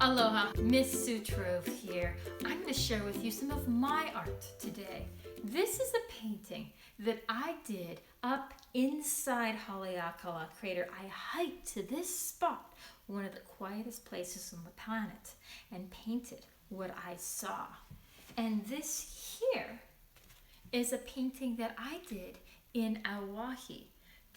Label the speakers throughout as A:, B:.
A: Aloha, Miss Sutrov here. I'm going to share with you some of my art today. This is a painting that I did up inside Haleakala crater. I hiked to this spot, one of the quietest places on the planet, and painted what I saw. And this here is a painting that I did in Auahi.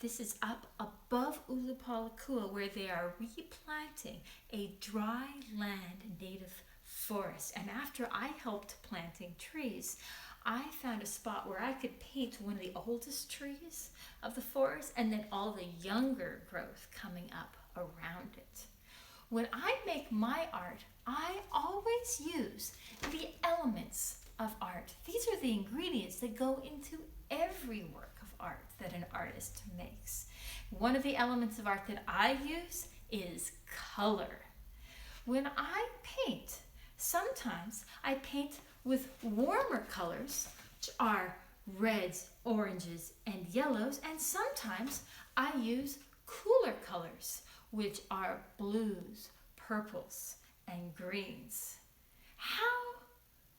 A: This is up above Ulupalakua, where they are replanting a dry land native forest. And after I helped planting trees, I found a spot where I could paint one of the oldest trees of the forest and then all the younger growth coming up around it. When I make my art, I always use the elements of art. These are the ingredients that go into every work of art that an artist makes. One of the elements of art that I use is color. When I paint, sometimes I paint with warmer colors, which are reds, oranges, and yellows, and sometimes I use cooler colors, which are blues, purples, and greens. How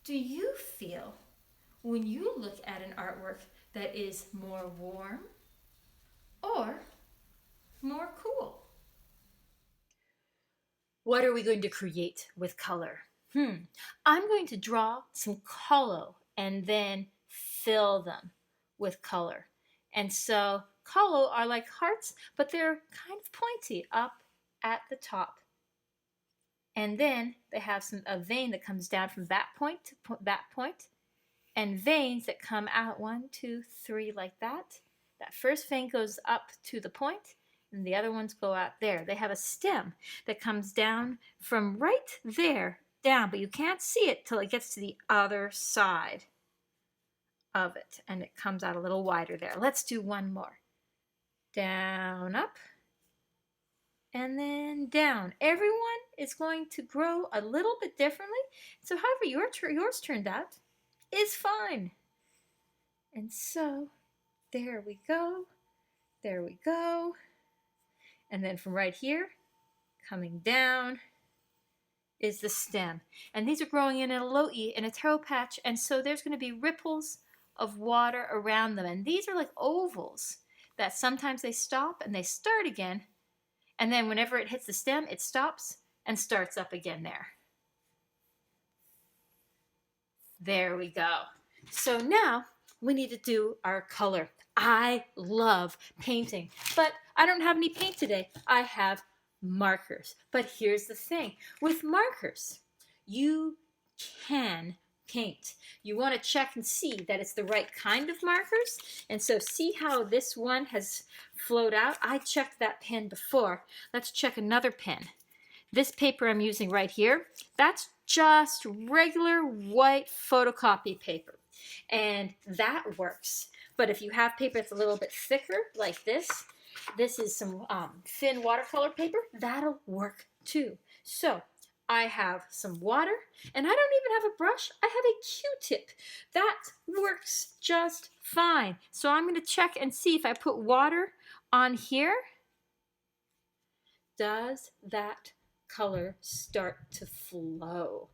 A: do you feel when you look at an artwork that is more warm or more cool? What are we going to create with color? I'm going to draw some kalo and then fill them with color. And so kalo are like hearts, but they're kind of pointy up at the top. And then they have a vein that comes down from that point to that point, and veins that come out 1, 2, 3 like that. That first vein goes up to the point, and the other ones go out there. They have a stem that comes down from right there down, but you can't see it till it gets to the other side of it, and it comes out a little wider there. Let's do one more. Down, up, and then down. Everyone is going to grow a little bit differently, so however yours turned out is fine. And so there we go, there we go. And then from right here, coming down, is the stem. And these are growing in a lo'i, in a taro patch, and so there's going to be ripples of water around them. And these are like ovals that sometimes they stop and they start again, and then whenever it hits the stem, it stops and starts up again there. There we go. So now we need to do our color. I love painting, but I don't have any paint today. I have markers. But here's the thing. With markers, you can paint. You want to check and see that it's the right kind of markers. And so see how this one has flowed out? I checked that pen before. Let's check another pen. This paper I'm using right here, that's just regular white photocopy paper. And that works. But if you have paper that's a little bit thicker, like this is some thin watercolor paper, that'll work too. So I have some water, and I don't even have a brush. I have a Q-tip. That works just fine. So I'm going to check and see if I put water on here, does that color start to flow?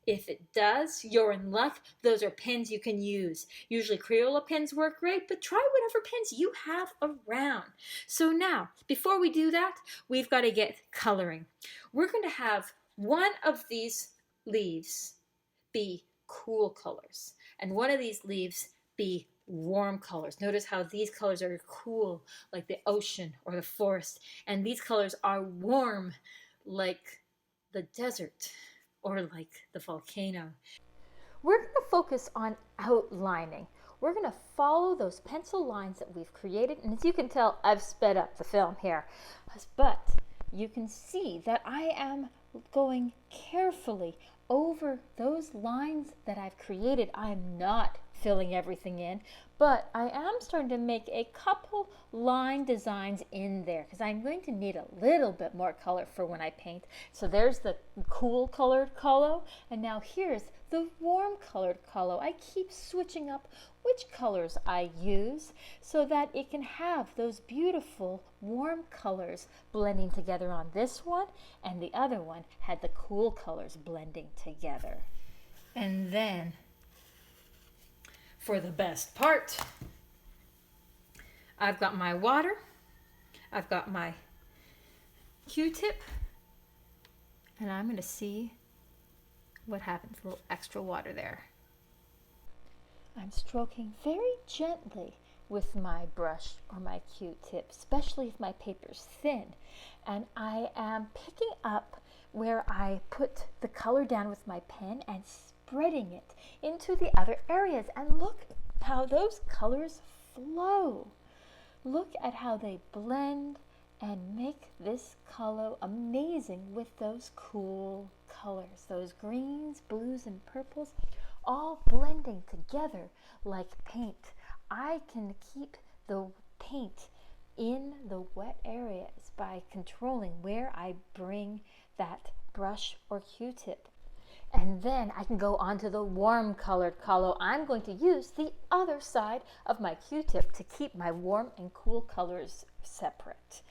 A: If it does, you're in luck. Those are pens you can use. Usually Crayola pens work great, but try whatever pens you have around. So now, before we do that, we've got to get coloring. We're going to have one of these leaves be cool colors, and one of these leaves be warm colors. Notice how these colors are cool, like the ocean or the forest, and these colors are warm, like the desert or like the volcano. We're going to focus on outlining. We're going to follow those pencil lines that we've created, and as you can tell, I've sped up the film here, but you can see that I am going carefully over those lines that I've created. I'm not filling everything in, but I am starting to make a couple line designs in there because I'm going to need a little bit more color for when I paint. So there's the cool colored kalo, and now here's the warm colored kalo. I keep switching up which colors I use so that it can have those beautiful warm colors blending together on this one, and the other one had the cool colors blending together. And then, for the best part, I've got my water, I've got my Q-tip, and I'm going to see what happens. A little extra water there. I'm stroking very gently with my brush or my Q-tip, especially if my paper's thin. And I am picking up where I put the color down with my pen and spreading it into the other areas. And look how those colors flow. Look at how they blend and make this kalo amazing with those cool colors, those greens, blues, and purples, all blending together like paint. I can keep the paint in the wet areas by controlling where I bring that brush or Q-tip. And then I can go on to the warm colored kalo. I'm going to use the other side of my Q-tip to keep my warm and cool colors separate.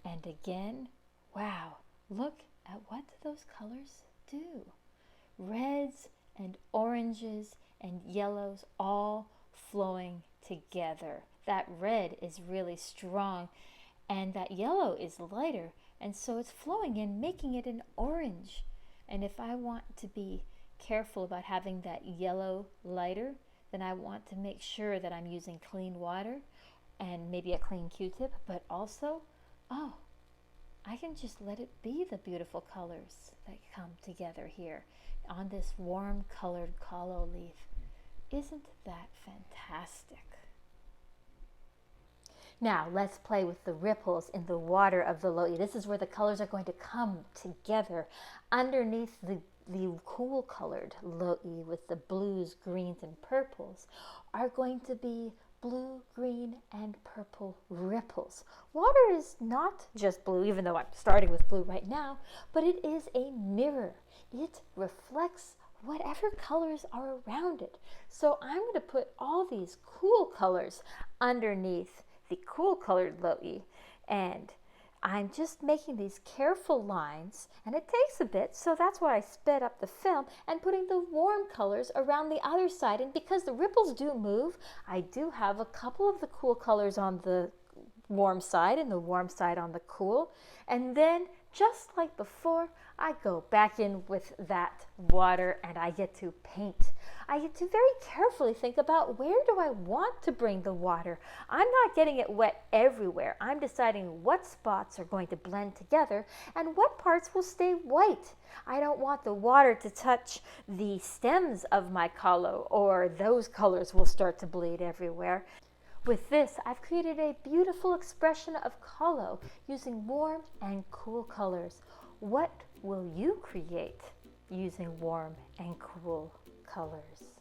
A: And again, wow, look at what those colors do. Reds and oranges and yellows all flowing together. That red is really strong and that yellow is lighter, and so it's flowing in, making it an orange. And if I want to be careful about having that yellow lighter, then I want to make sure that I'm using clean water and maybe a clean Q-tip, but also, I can just let it be the beautiful colors that come together here on this warm colored kalo leaf. Isn't that fantastic? Now let's play with the ripples in the water of the lo'i. This is where the colors are going to come together underneath the cool colored lo'i with the blues, greens, and purples are going to be blue, green, and purple ripples. Water is not just blue, even though I'm starting with blue right now, but it is a mirror. It reflects whatever colors are around it. So I'm going to put all these cool colors underneath the cool colored lo'i, and I'm just making these careful lines, and it takes a bit, so that's why I sped up the film and putting the warm colors around the other side. And because the ripples do move, I do have a couple of the cool colors on the warm side and the warm side on the cool. And then, just like before, I go back in with that water and I get to paint. I get to very carefully think about, where do I want to bring the water? I'm not getting it wet everywhere. I'm deciding what spots are going to blend together and what parts will stay white. I don't want the water to touch the stems of my kalo, or those colors will start to bleed everywhere. With this, I've created a beautiful expression of kalo using warm and cool colors. What will you create using warm and cool colors?